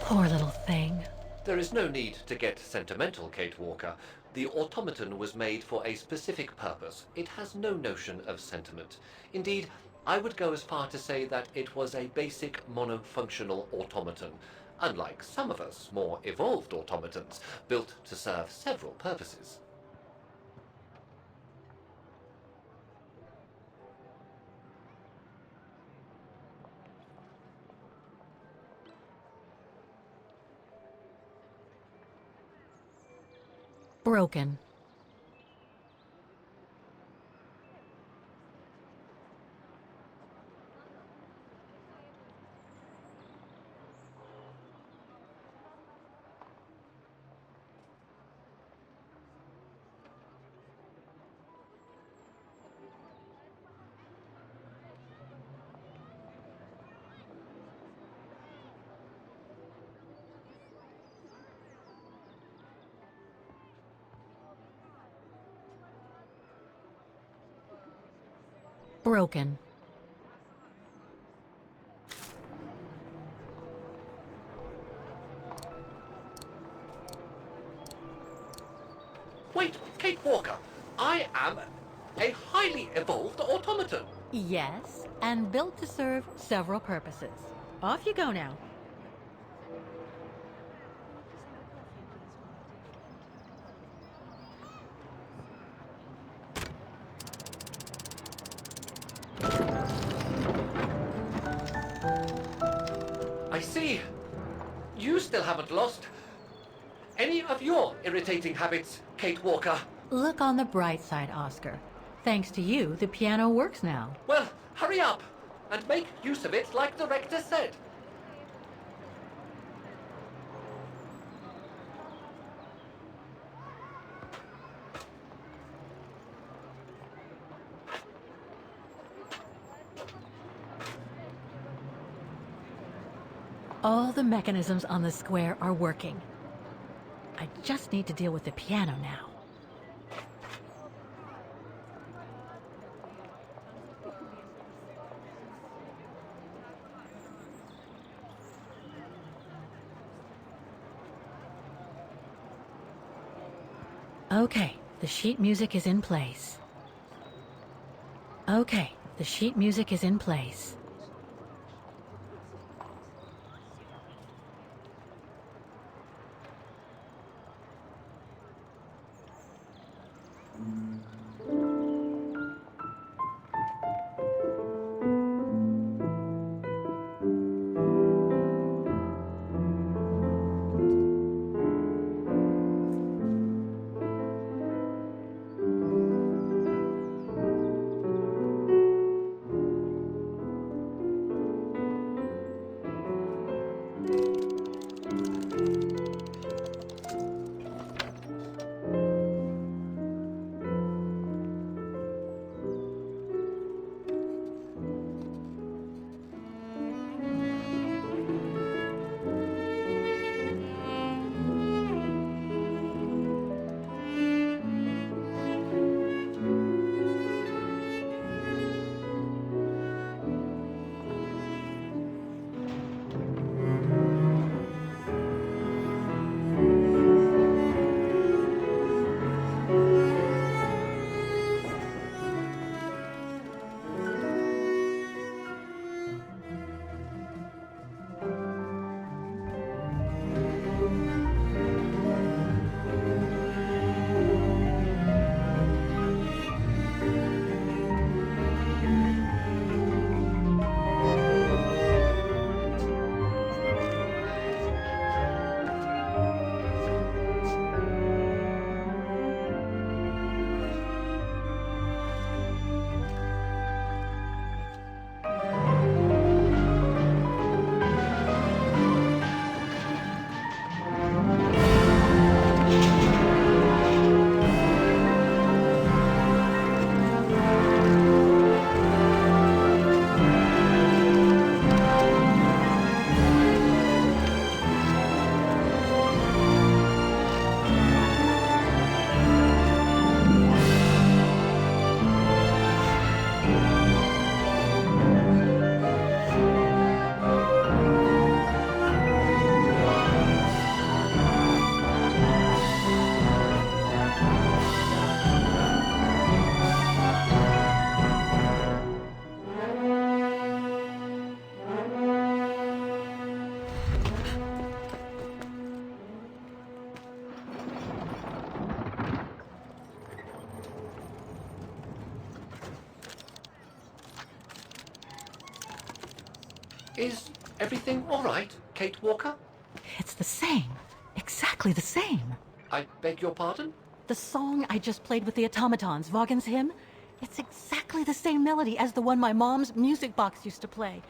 Poor little thing. There is no need to get sentimental, Kate Walker. The automaton was made for a specific purpose. It has no notion of sentiment. Indeed, I would go as far to say that it was a basic monofunctional automaton, unlike some of us more evolved automatons, built to serve several purposes. Broken. Broken. Wait, Kate Walker, I am a highly evolved automaton. Yes, and built to serve several purposes. Off you go now. I see. You still haven't lost any of your irritating habits, Kate Walker. Look on the bright side, Oscar. Thanks to you, the piano works now. Well, hurry up and make use of it like the rector said. All the mechanisms on the square are working. I just need to deal with the piano now. Okay, the sheet music is in place. Okay, the sheet music is in place. Is everything all right, Kate Walker? It's the same. Exactly the same. I beg your pardon? The song I just played with the automatons, Vaughan's hymn, it's exactly the same melody as the one my mom's music box used to play.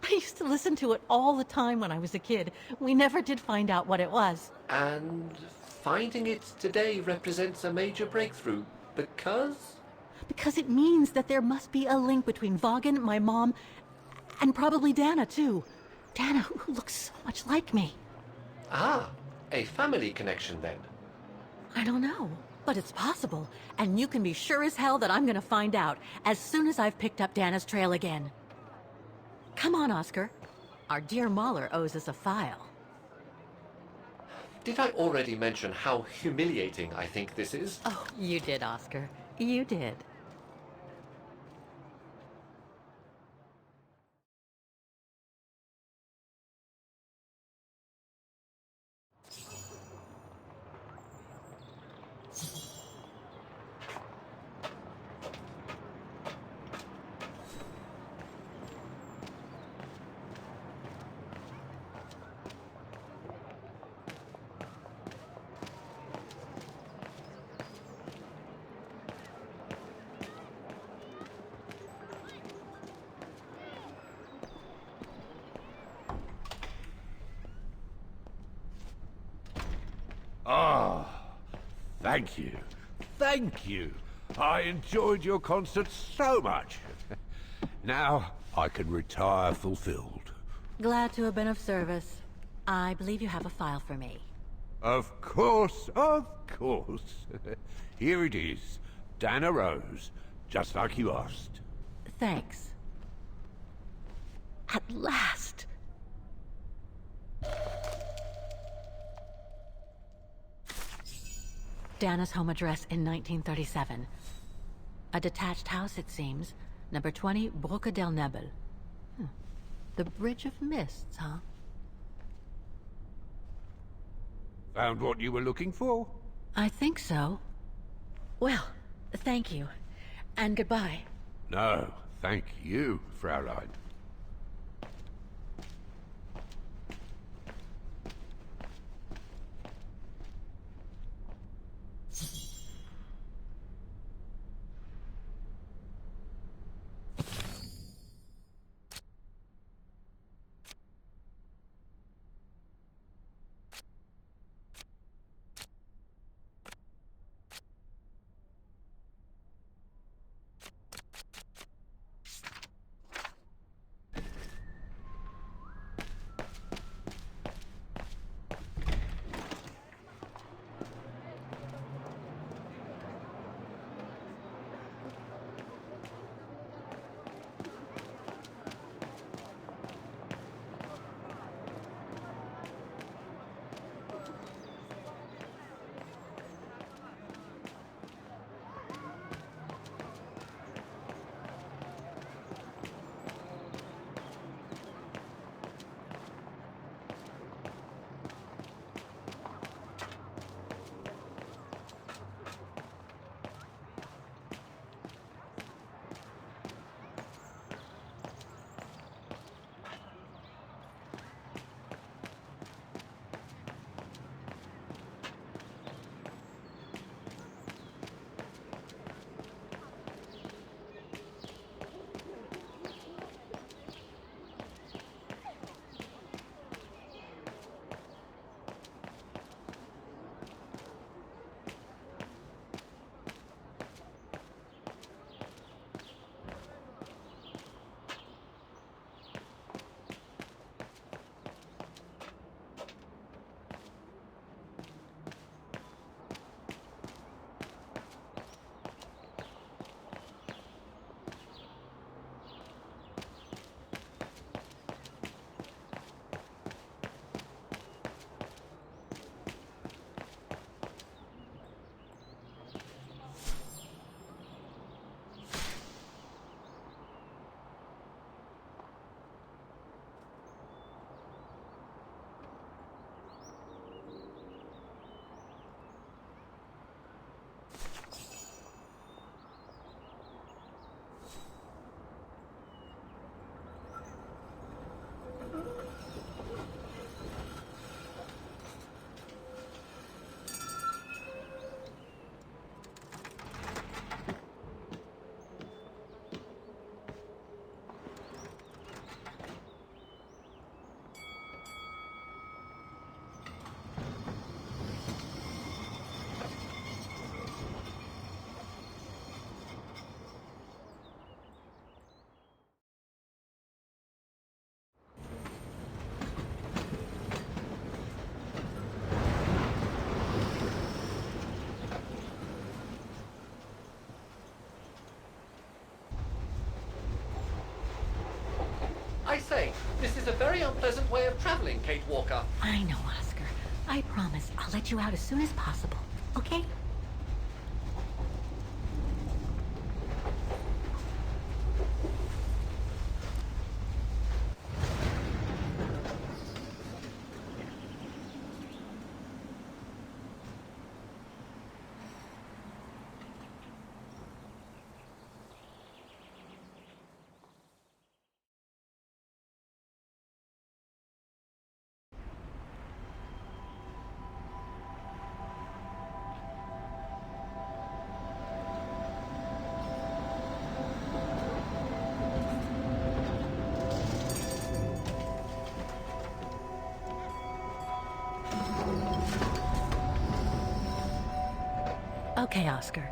I used to listen to it all the time when I was a kid. We never did find out what it was. And finding it today represents a major breakthrough because? Because it means that there must be a link between Vaughan, my mom, and probably Dana, too. Dana, who looks so much like me. Ah, a family connection then. I don't know, but it's possible. And you can be sure as hell that I'm gonna find out as soon as I've picked up Dana's trail again. Come on, Oscar. Our dear Mahler owes us a file. Did I already mention how humiliating I think this is? Oh, you did, Oscar. You did. Ah, thank you. Thank you. I enjoyed your concert so much. Now I can retire fulfilled. Glad to have been of service. I believe you have a file for me. Of course, of course. Here it is. Dana Rose, just like you asked. Thanks. At last! Dana's home address in 1937. A detached house, it seems. Number 20, Brücke del Nebel. The Bridge of Mists, huh? Found what you were looking for? I think so. Well, thank you. And goodbye. No, thank you, Fraulein. say, this is a very unpleasant way of traveling, Kate Walker. I know, Oscar. I promise I'll let you out as soon as possible, okay? Okay, Oscar.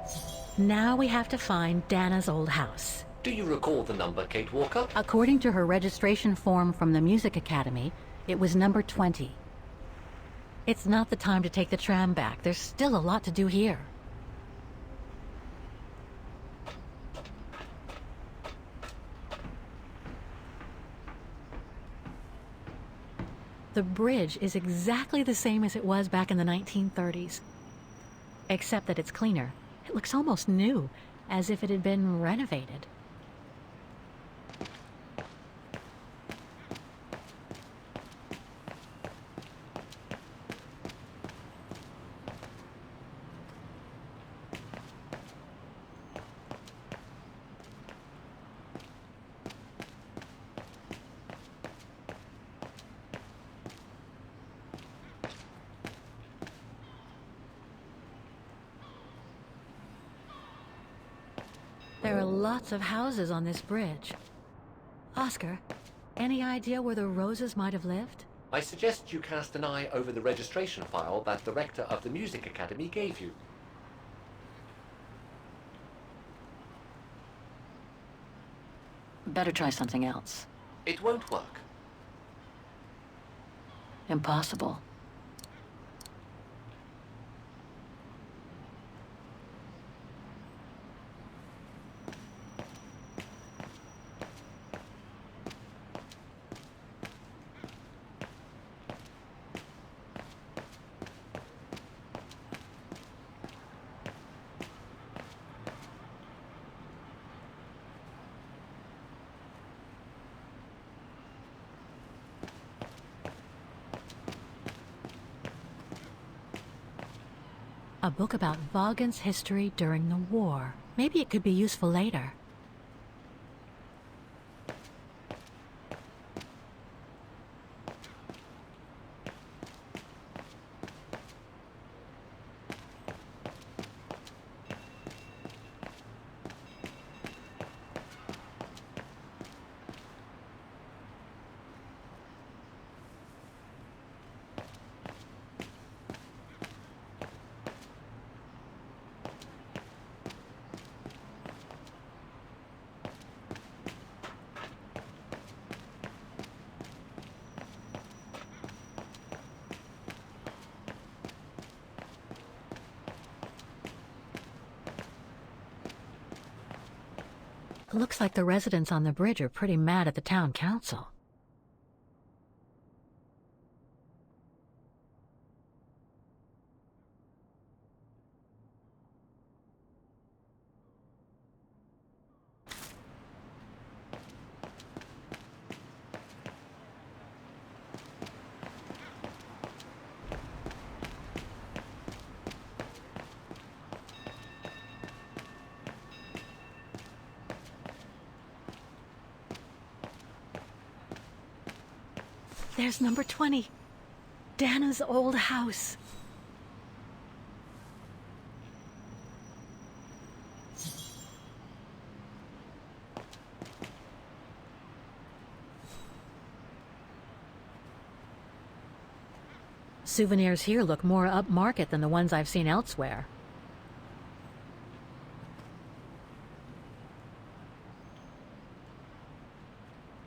Now we have to find Dana's old house. Do you recall the number, Kate Walker? According to her registration form from the Music Academy, it was number 20. It's not the time to take the tram back. There's still a lot to do here. The bridge is exactly the same as it was back in the 1930s. Except that it's cleaner. It looks almost new, as if it had been renovated. There are lots of houses on this bridge. Oscar, any idea where the Roses might have lived? I suggest you cast an eye over the registration file that the rector of the Music Academy gave you. Better try something else. It won't work. Impossible. A book about Vaughan's history during the war. Maybe it could be useful later. Looks like the residents on the bridge are pretty mad at the town council. There's number 20. Dana's old house. Souvenirs here look more upmarket than the ones I've seen elsewhere.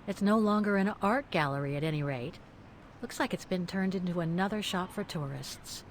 It's no longer an art gallery at any rate. Looks like it's been turned into another shop for tourists.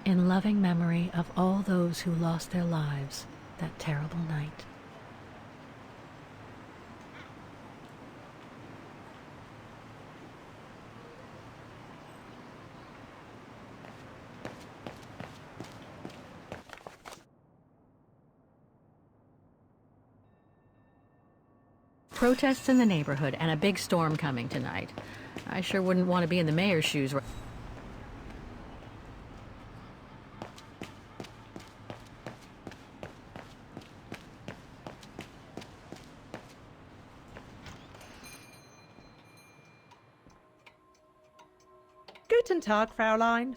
In loving memory of all those who lost their lives that terrible night. Protests in the neighborhood and a big storm coming tonight. I sure wouldn't want to be in the mayor's shoes. Guten Tag, Fräulein.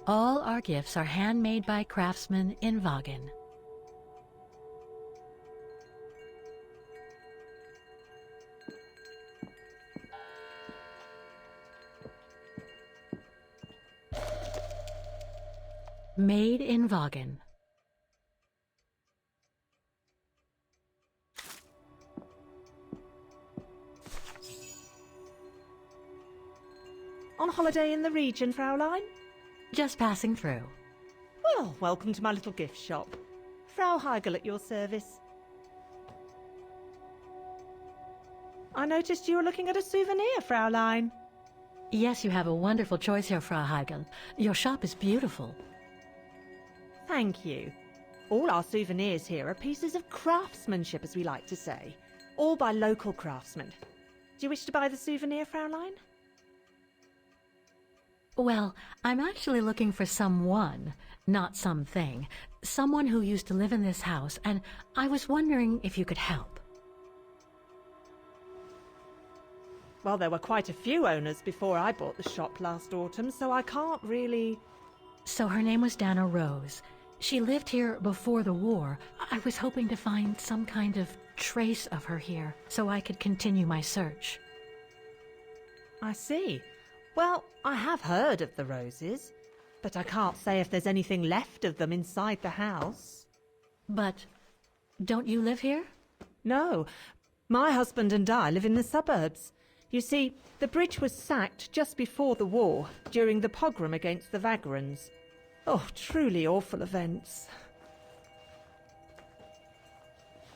All our gifts are handmade by craftsmen in Wagen. Made in Wagen. On holiday in the region, Fräulein? Just passing through. Well, welcome to my little gift shop. Frau Heigl at your service. I noticed you were looking at a souvenir, Fräulein. Yes, you have a wonderful choice here, Frau Heigl. Your shop is beautiful. Thank you. All our souvenirs here are pieces of craftsmanship, as we like to say. All by local craftsmen. Do you wish to buy the souvenir, Fräulein? Well, I'm actually looking for someone, not something. Someone who used to live in this house, and I was wondering if you could help. Well, there were quite a few owners before I bought the shop last autumn, so I can't really... So her name was Dana Rose. She lived here before the war. I was hoping to find some kind of trace of her here, so I could continue my search. I see. Well, I have heard of the Roses, but I can't say if there's anything left of them inside the house. But don't you live here? No, my husband and I live in the suburbs. You see, the bridge was sacked just before the war, during the pogrom against the Vagrants. Oh, truly awful events.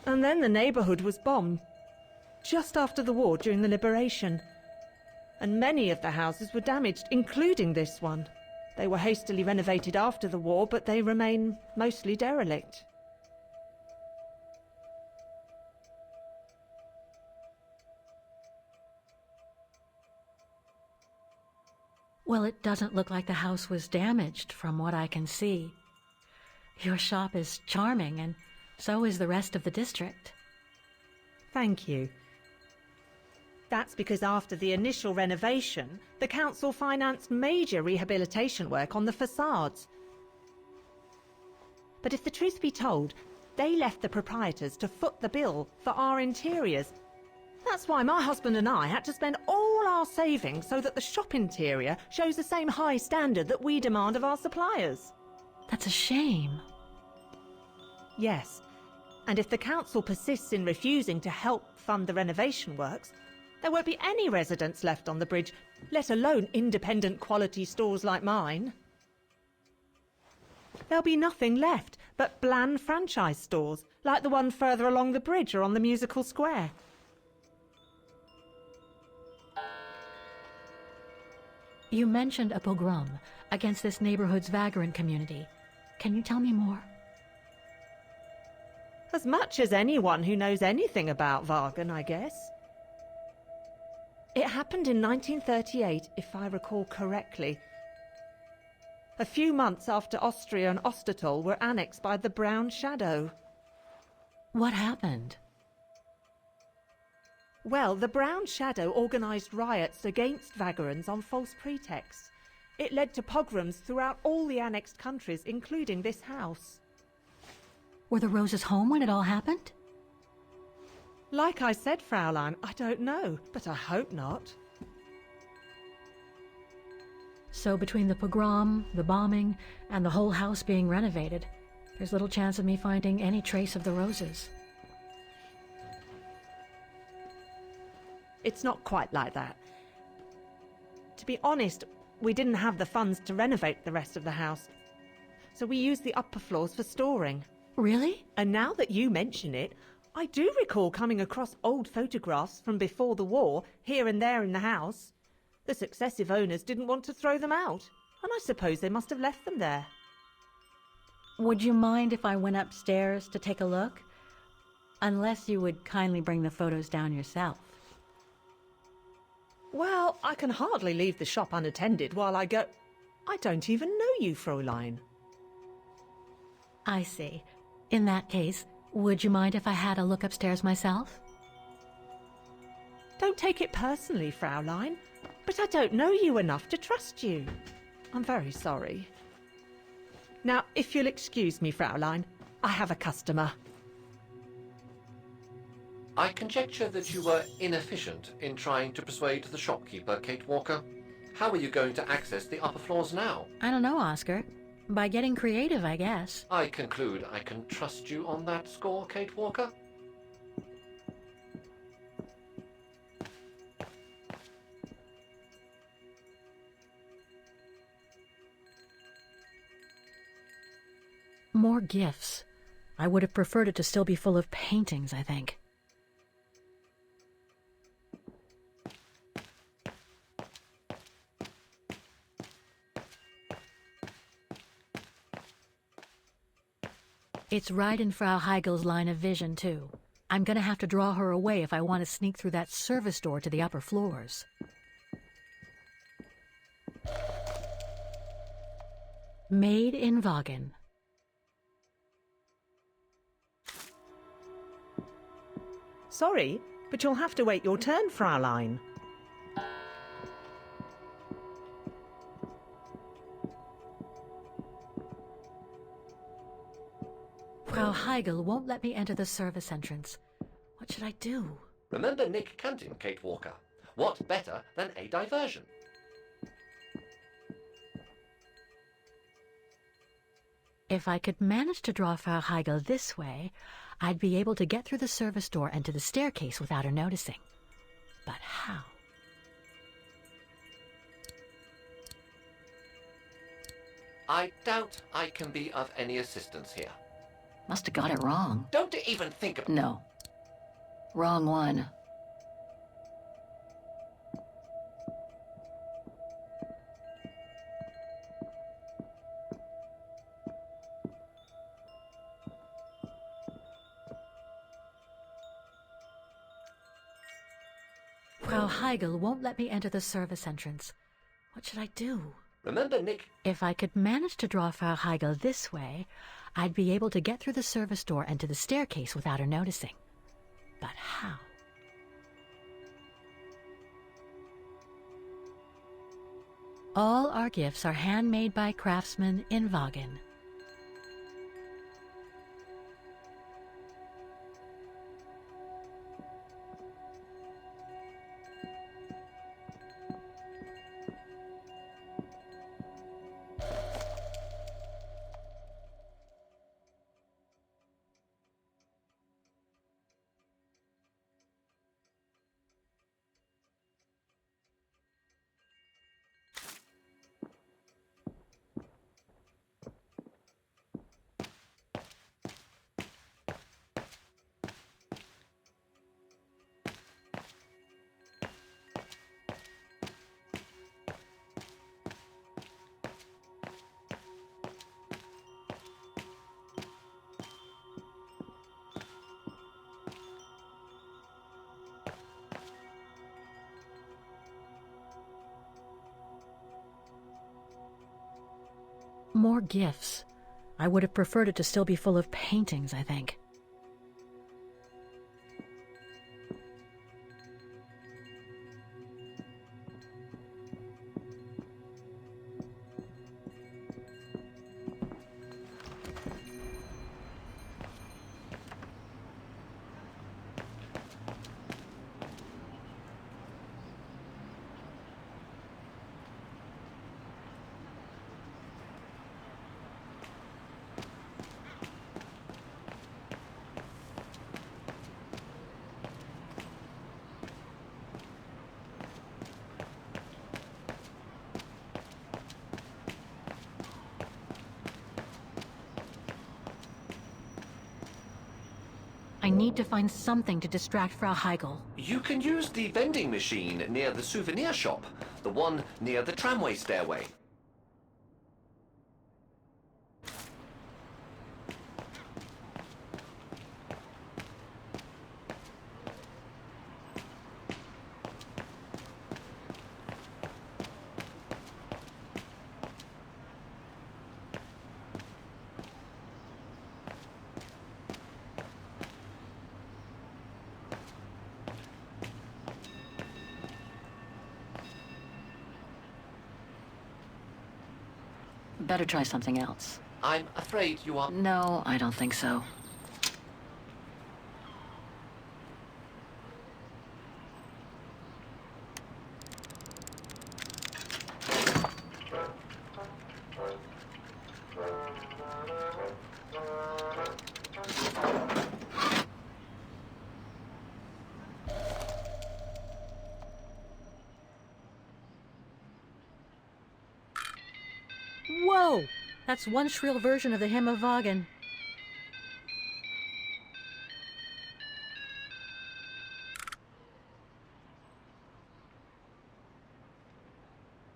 And then the neighbourhood was bombed, just after the war during the liberation. And many of the houses were damaged, including this one. They were hastily renovated after the war, but they remain mostly derelict. Well, it doesn't look like the house was damaged from what I can see. Your shop is charming, and so is the rest of the district. Thank you. That's because after the initial renovation, the council financed major rehabilitation work on the facades. But if the truth be told, they left the proprietors to foot the bill for our interiors. That's why my husband and I had to spend all our savings so that the shop interior shows the same high standard that we demand of our suppliers. That's a shame. Yes, and if the council persists in refusing to help fund the renovation works, there won't be any residents left on the bridge, let alone independent quality stores like mine. There'll be nothing left but bland franchise stores, like the one further along the bridge or on the musical square. You mentioned a pogrom against this neighborhood's vagrant community. Can you tell me more? As much as anyone who knows anything about Wagen, I guess. It happened in 1938, if I recall correctly. A few months after Austria and Ostertal were annexed by the Brown Shadow. What happened? Well, the Brown Shadow organised riots against Vagrants on false pretexts. It led to pogroms throughout all the annexed countries, including this house. Were the Roses home when it all happened? Like I said, Fraulein, I don't know, but I hope not. So between the pogrom, the bombing, and the whole house being renovated, there's little chance of me finding any trace of the roses. It's not quite like that. To be honest, we didn't have the funds to renovate the rest of the house, so we used the upper floors for storing. Really? And now that you mention it, I do recall coming across old photographs from before the war here and there in the house. The successive owners didn't want to throw them out, and I suppose they must have left them there. Would you mind if I went upstairs to take a look? Unless you would kindly bring the photos down yourself. Well, I can hardly leave the shop unattended while I go... I don't even know you, Fräulein. I see. In that case, would you mind if I had a look upstairs myself? Don't take it personally, Fräulein, but I don't know you enough to trust you. I'm very sorry. Now, if you'll excuse me, Fräulein, I have a customer. I conjecture that you were inefficient in trying to persuade the shopkeeper, Kate Walker. How are you going to access the upper floors now? I don't know, Oscar. By getting creative, I guess. I conclude I can trust you on that score, Kate Walker? More gifts. I would have preferred it to still be full of paintings, I think. It's right in Frau Heigel's line of vision, too. I'm gonna have to draw her away if I want to sneak through that service door to the upper floors. Made in Wagen. Sorry, but you'll have to wait your turn, Fräulein. Frau Heigel won't let me enter the service entrance. What should I do? Remember Nick Canton, Kate Walker. What better than a diversion? If I could manage to draw Frau Heigel this way, I'd be able to get through the service door and to the staircase without her noticing. But how? I doubt I can be of any assistance here. Must have got it wrong. Don't even think of... No. Wrong one. Frau Heigel won't let me enter the service entrance. What should I do? Remember Nick... If I could manage to draw Frau Heigel this way, I'd be able to get through the service door and to the staircase without her noticing. But how? All our gifts are handmade by craftsmen in Wagen. More gifts. I would have preferred it to still be full of paintings, I think. I need to find something to distract Frau Heigl. You can use the vending machine near the souvenir shop, the one near the tramway stairway. Better try something else. I'm afraid you are... No, I don't think so. Whoa! That's one shrill version of the Hymn of Wagen.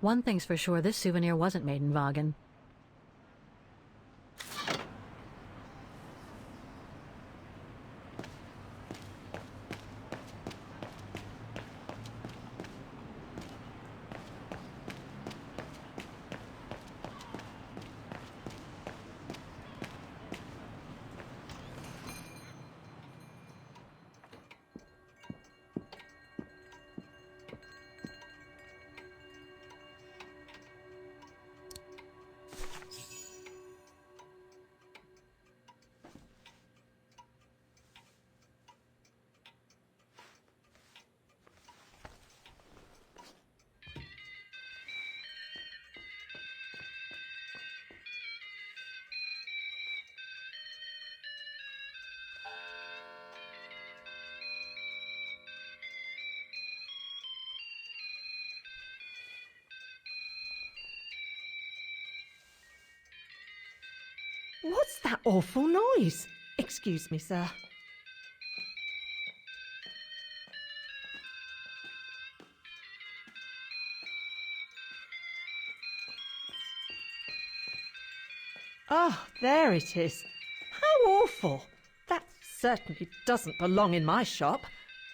One thing's for sure, this souvenir wasn't made in Wagen. What's that awful noise? Excuse me, sir. Oh, there it is. How awful. That certainly doesn't belong in my shop.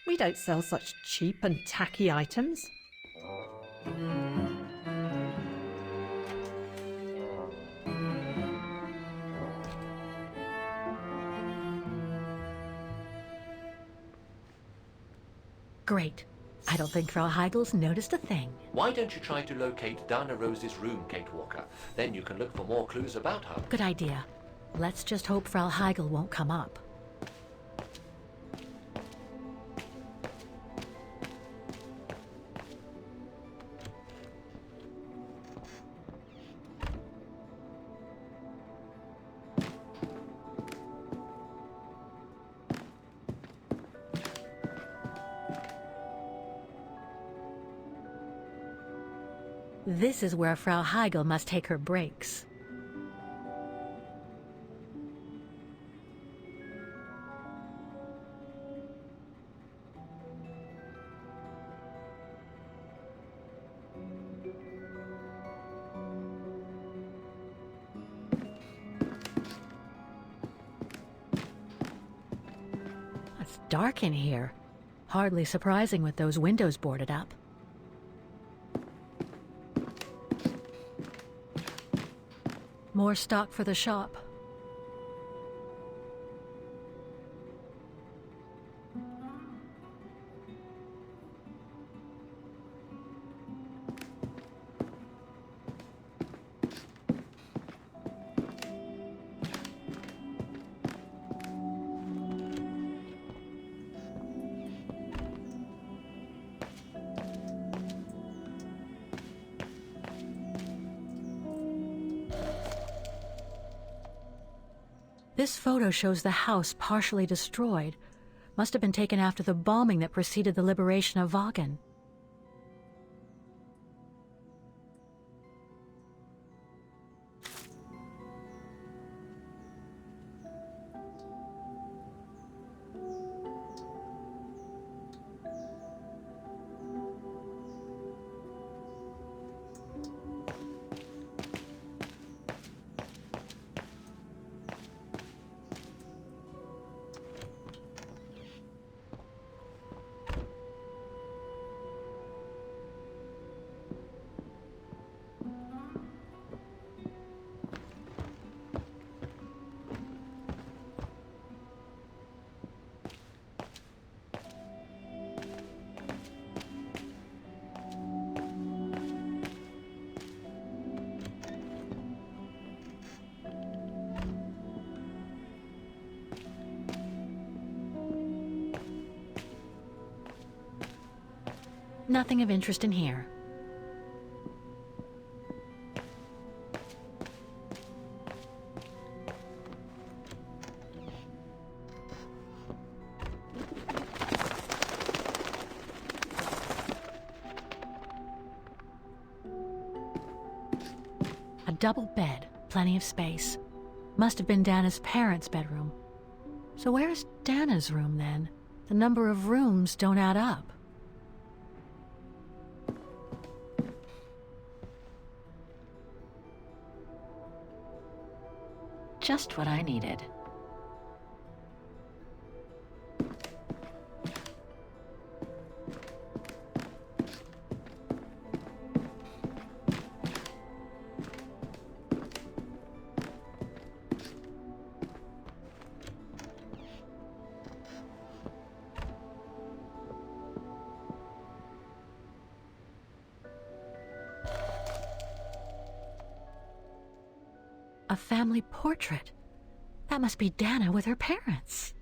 We don't sell such cheap and tacky items. Great. I don't think Frau Heigl's noticed a thing. Why don't you try to locate Dana Rose's room, Kate Walker? Then you can look for more clues about her. Good idea. Let's just hope Frau Heigl won't come up. This is where Frau Heigl must take her breaks. It's dark in here. Hardly surprising with those windows boarded up. More stock for the shop. This photo shows the house partially destroyed. Must have been taken after the bombing that preceded the liberation of Wagen. Nothing of interest in here. A double bed, plenty of space. Must have been Dana's parents' bedroom. So where's Dana's room then? The number of rooms don't add up. Just what I needed. A family portrait. That must be Dana with her parents.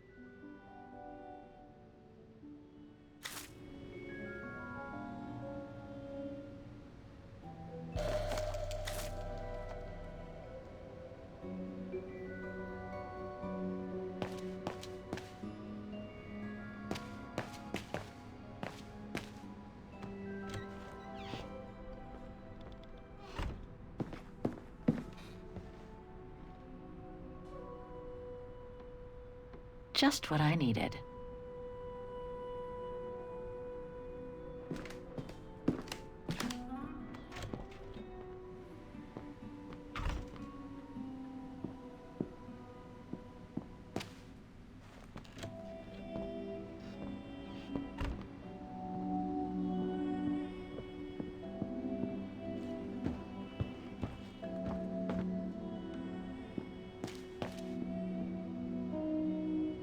Just what I needed.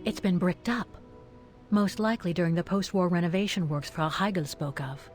It's been bricked up. Most likely during the post-war renovation works Frau Heigl spoke of.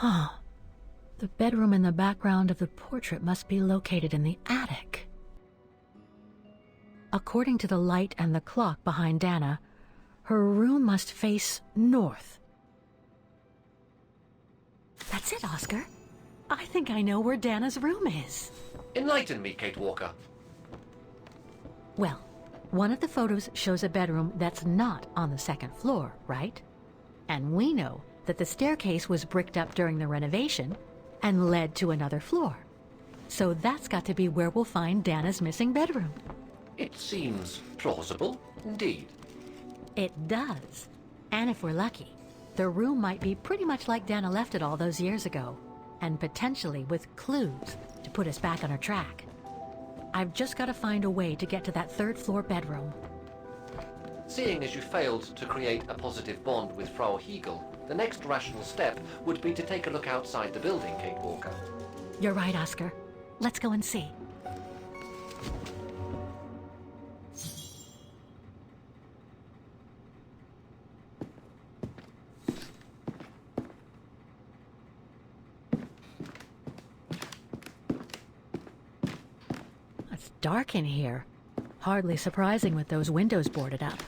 Huh. The bedroom in the background of the portrait must be located in the attic. According to the light and the clock behind Dana, her room must face north. That's it, Oscar. I think I know where Dana's room is. Enlighten me, Kate Walker. Well, one of the photos shows a bedroom that's not on the second floor, right? And we know that the staircase was bricked up during the renovation and led to another floor. So that's got to be where we'll find Dana's missing bedroom. It seems plausible, indeed. It does. And if we're lucky, the room might be pretty much like Dana left it all those years ago, and potentially with clues to put us back on our track. I've just got to find a way to get to that third floor bedroom. Seeing as you failed to create a positive bond with Frau Heigl, the next rational step would be to take a look outside the building, Kate Walker. You're right, Oscar. Let's go and see. It's dark in here. Hardly surprising with those windows boarded up.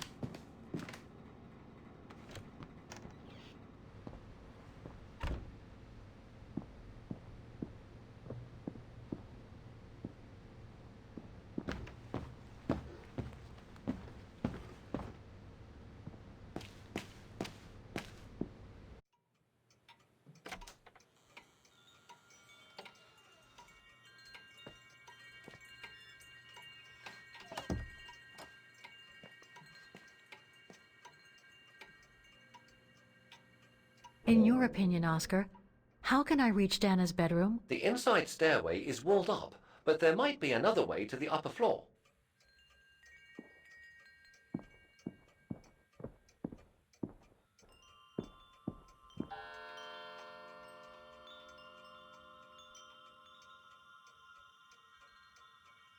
In your opinion, Oscar, How can I reach Dana's bedroom? The inside stairway is walled up, but there might be another way to the upper floor.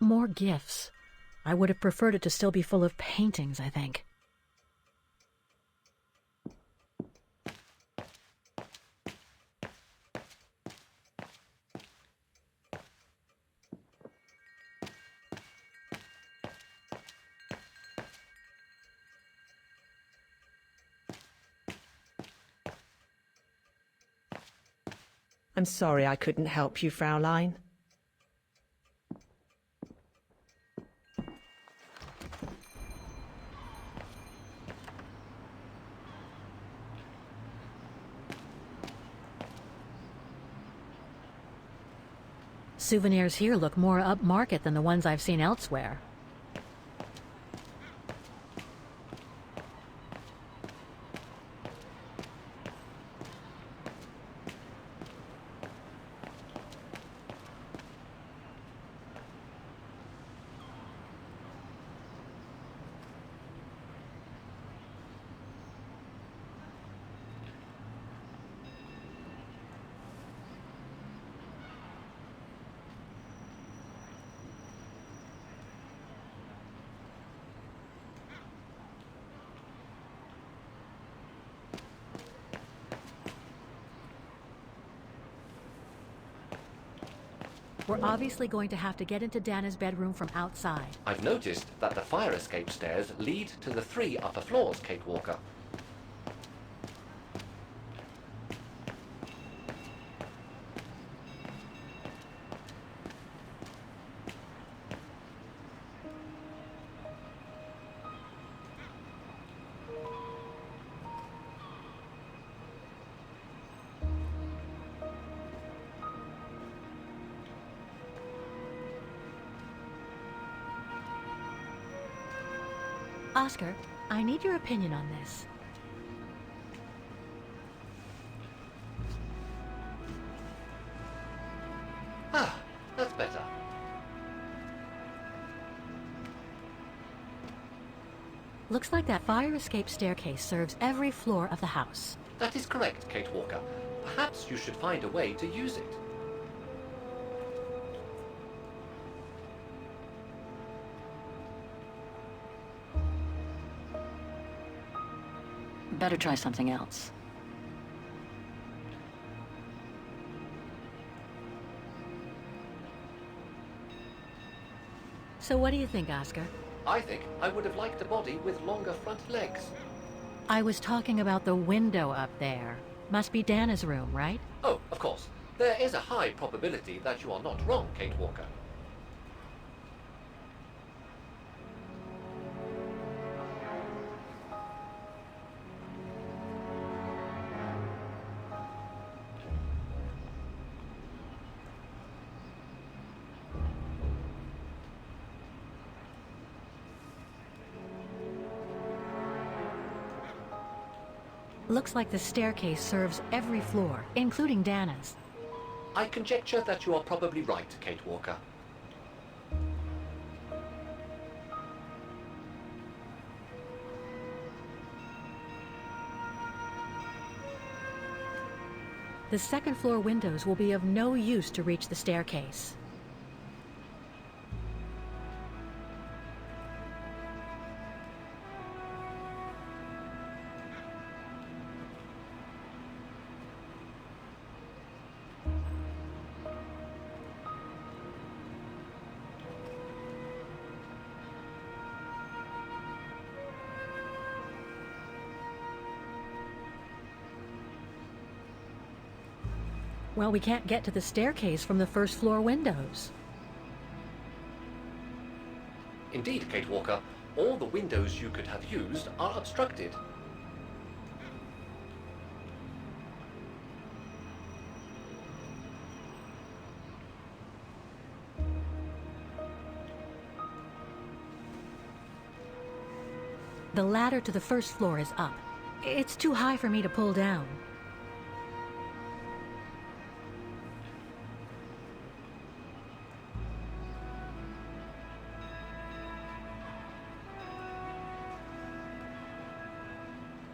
More gifts. I would have preferred it to still be full of paintings, I think. I'm sorry I couldn't help you, Fraulein. Souvenirs here look more upmarket than the ones I've seen elsewhere. We're obviously going to have to get into Dana's bedroom from outside. I've noticed that the fire escape stairs lead to the 3 upper floors, Kate Walker. Oscar, I need your opinion on this. Ah, that's better. Looks like that fire escape staircase serves every floor of the house. That is correct, Kate Walker. Perhaps you should find a way to use it. Better try something else. So what do you think, Oscar? I think I would have liked a body with longer front legs. I was talking about the window up there. Must be Dana's room, right? Oh, of course. There is a high probability that you are not wrong, Kate Walker. Looks like the staircase serves every floor, including Dana's. I conjecture that you are probably right, Kate Walker. The second floor windows will be of no use to reach the staircase. Well, we can't get to the staircase from the first floor windows. Indeed, Kate Walker, all the windows you could have used are obstructed. The ladder to the first floor is up. It's too high for me to pull down.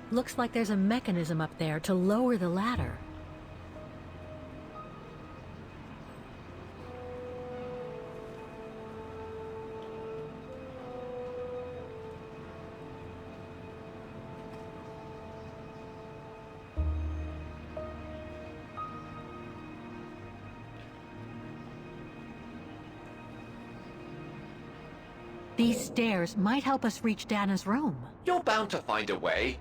Looks like there's a mechanism up there to lower the ladder. These stairs might help us reach Dana's room. You're bound to find a way.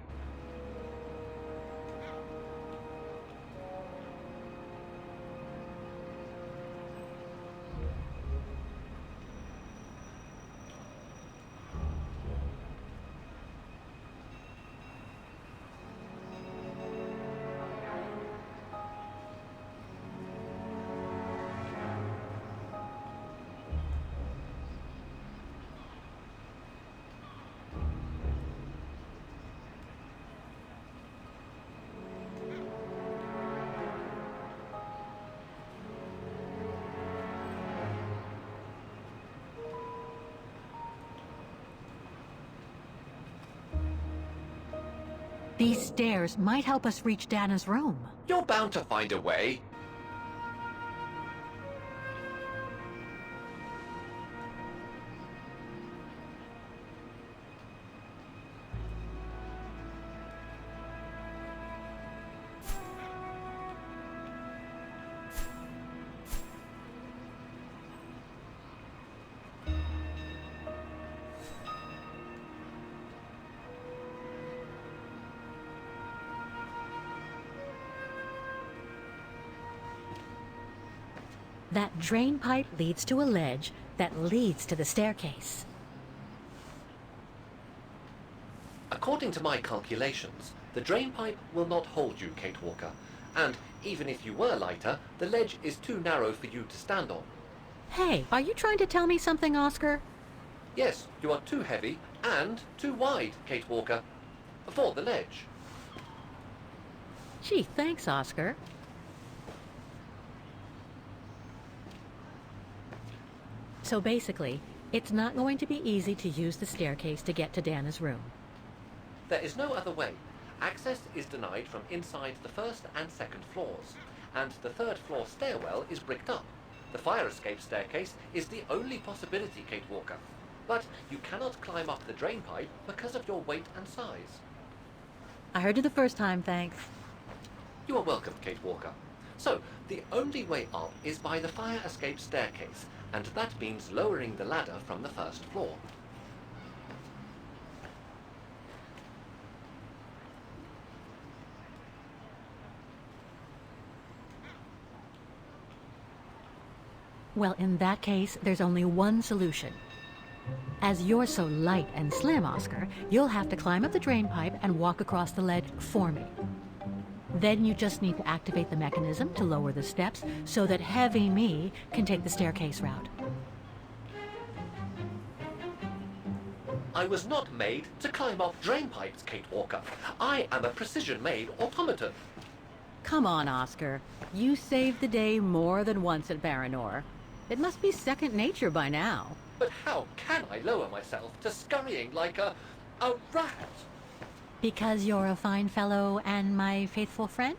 These stairs might help us reach Dana's room. You're bound to find a way. That drain pipe leads to a ledge that leads to the staircase. According to my calculations, the drain pipe will not hold you, Kate Walker. And even if you were lighter, the ledge is too narrow for you to stand on. Hey, are you trying to tell me something, Oscar? Yes, you are too heavy and too wide, Kate Walker, for the ledge. Gee, thanks, Oscar. So basically, it's not going to be easy to use the staircase to get to Dana's room. There is no other way. Access is denied from inside the first and second floors, and the third floor stairwell is bricked up. The fire escape staircase is the only possibility, Kate Walker. But you cannot climb up the drain pipe because of your weight and size. I heard you the first time, thanks. You are welcome, Kate Walker. So, the only way up is by the fire escape staircase, and that means lowering the ladder from the first floor. Well, in that case, there's only one solution. As you're so light and slim, Oscar, you'll have to climb up the drain pipe and walk across the ledge for me. Then you just need to activate the mechanism to lower the steps so that heavy me can take the staircase route. I was not made to climb up drain pipes, Kate Walker. I am a precision-made automaton. Come on, Oscar. You saved the day more than once at Baranor. It must be second nature by now. But how can I lower myself to scurrying like a rat? Because you're a fine fellow and my faithful friend?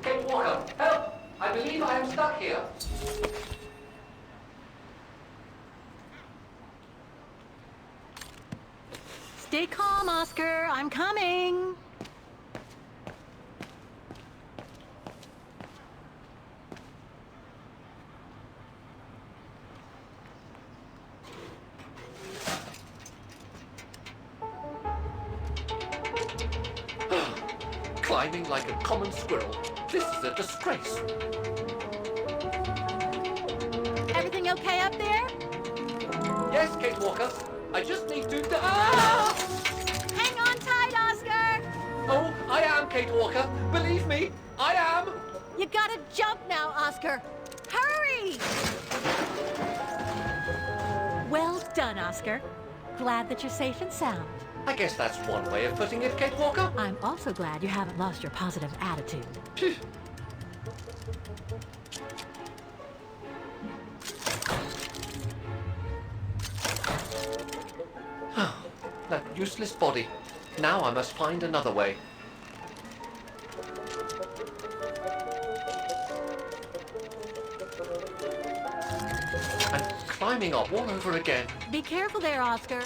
Kate Walker, help! I believe I am stuck here. Stay calm, Oscar. I'm coming. Climbing like a common squirrel. This is a disgrace. Everything okay up there? Yes, Kate Walker. I just need to... Ah! Hang on tight, Oscar! Oh, I am, Kate Walker. Believe me, I am. You gotta jump now, Oscar. Hurry! Well done, Oscar. Glad that you're safe and sound. I guess that's one way of putting it, Kate Walker. I'm also glad you haven't lost your positive attitude. Phew. That useless body. Now I must find another way. And climbing up all over again. Be careful there, Oscar.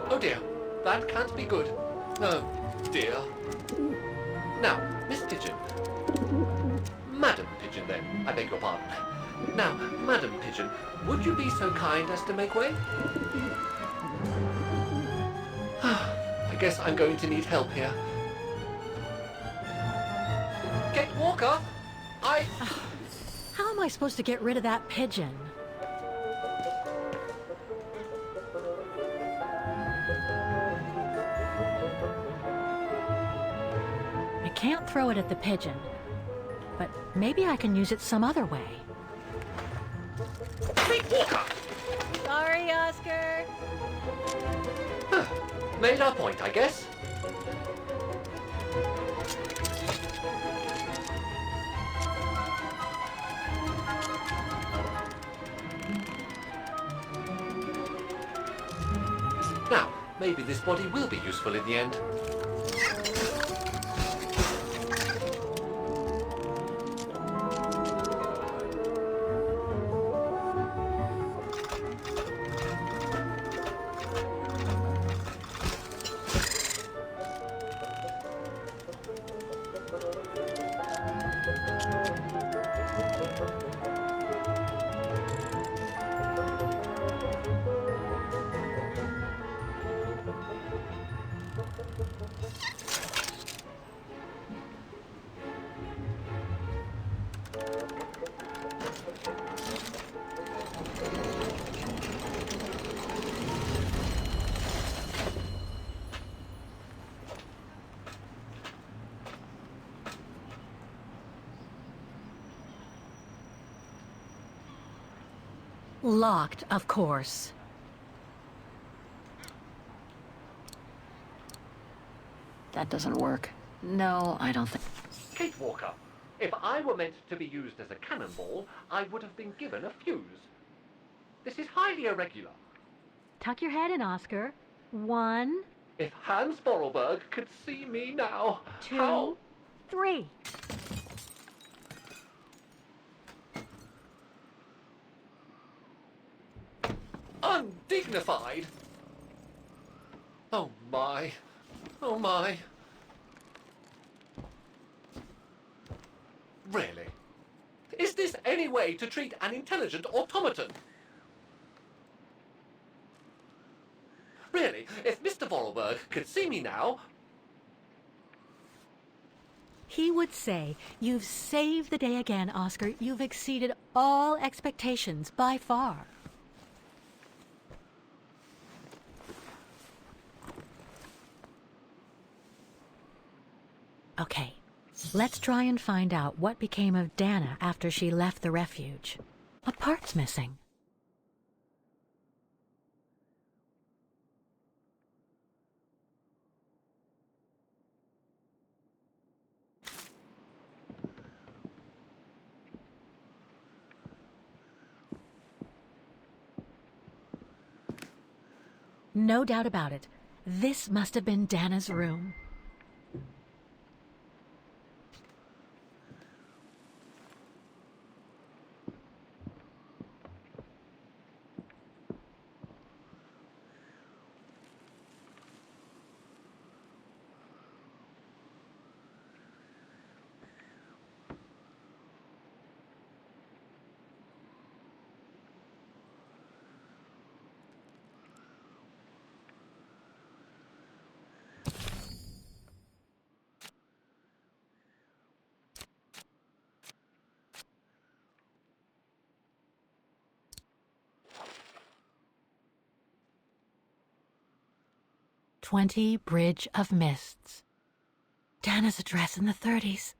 Oh dear, that can't be good. Oh dear. Now, Miss Pigeon. Madam Pigeon then, I beg your pardon. Now, Madam Pigeon, would you be so kind as to make way? I guess I'm going to need help here. Kate Walker, How am I supposed to get rid of that pigeon? I can't throw it at the pigeon, but maybe I can use it some other way. Kate Walker! Sorry, Oscar. Made our point, I guess. Now, maybe this body will be useful in the end. Locked, of course. That doesn't work. No, I don't think... Kate Walker, if I were meant to be used as a cannonball, I would have been given a fuse. This is highly irregular. Tuck your head in, Oscar. 1, If Hans Borrelberg could see me now, 2, how... 3. Undignified! Oh my. Oh my. Really? Is this any way to treat an intelligent automaton? Really, if Mr. Vorarlberg could see me now... He would say, "You've saved the day again, Oscar. You've exceeded all expectations by far." Okay, let's try and find out what became of Dana after she left the refuge. A part's missing. No doubt about it. This must have been Dana's room. "20 Bridge of Mists." Dana's address in the 30s.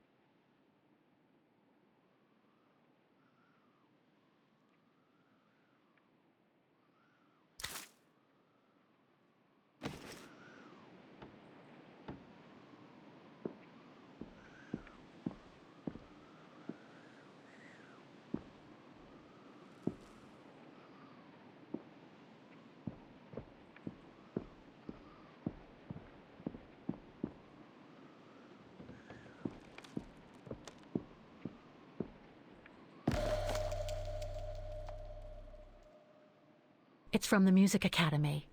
It's from the Music Academy.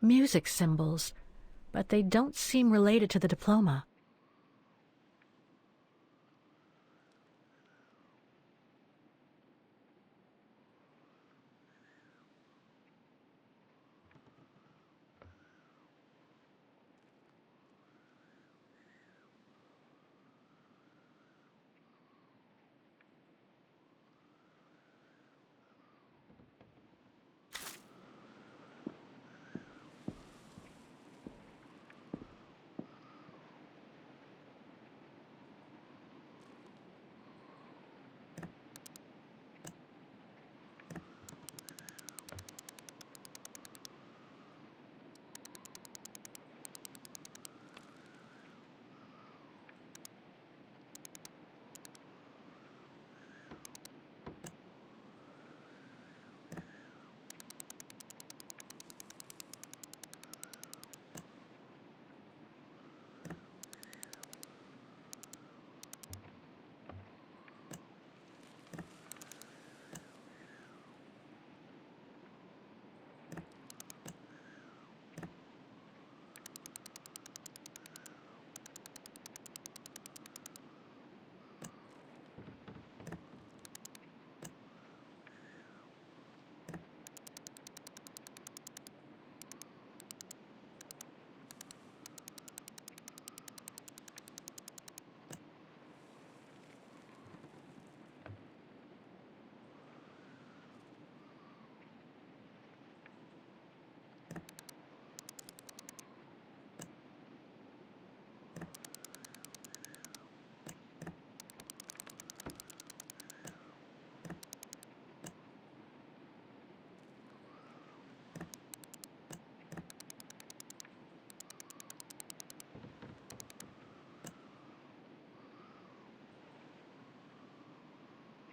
Music symbols, but they don't seem related to the diploma.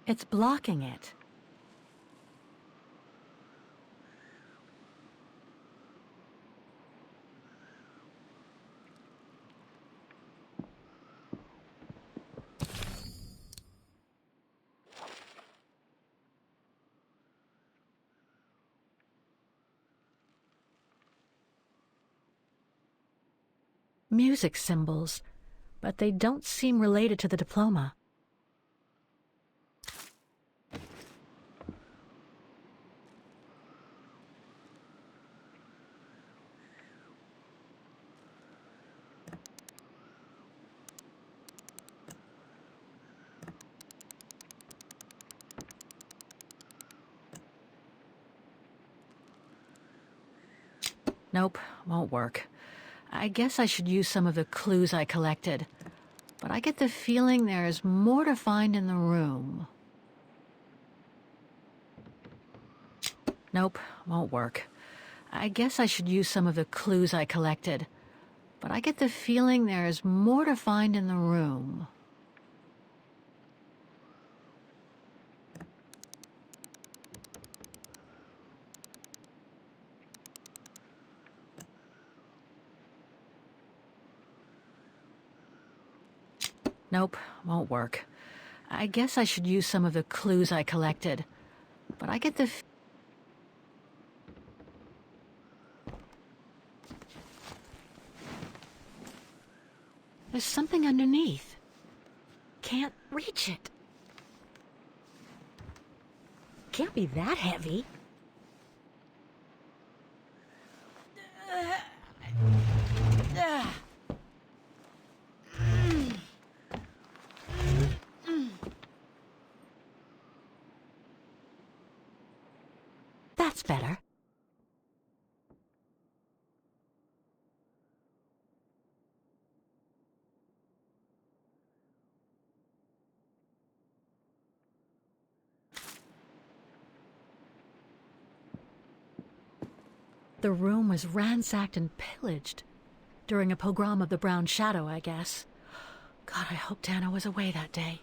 It's blocking it. Music symbols, but they don't seem related to the diploma. Nope, won't work. I guess I should use some of the clues I collected. But I get the feeling there's more to find in the room. Nope, won't work. I guess I should use some of the clues I collected. But I get the feeling there's more to find in the room. Nope, won't work. I guess I should use some of the clues I collected. But I get the... There's something underneath. Can't reach it. Can't be that heavy. That's better. The room was ransacked and pillaged. During a pogrom of the Brown Shadow, I guess. God, I hope Tana was away that day.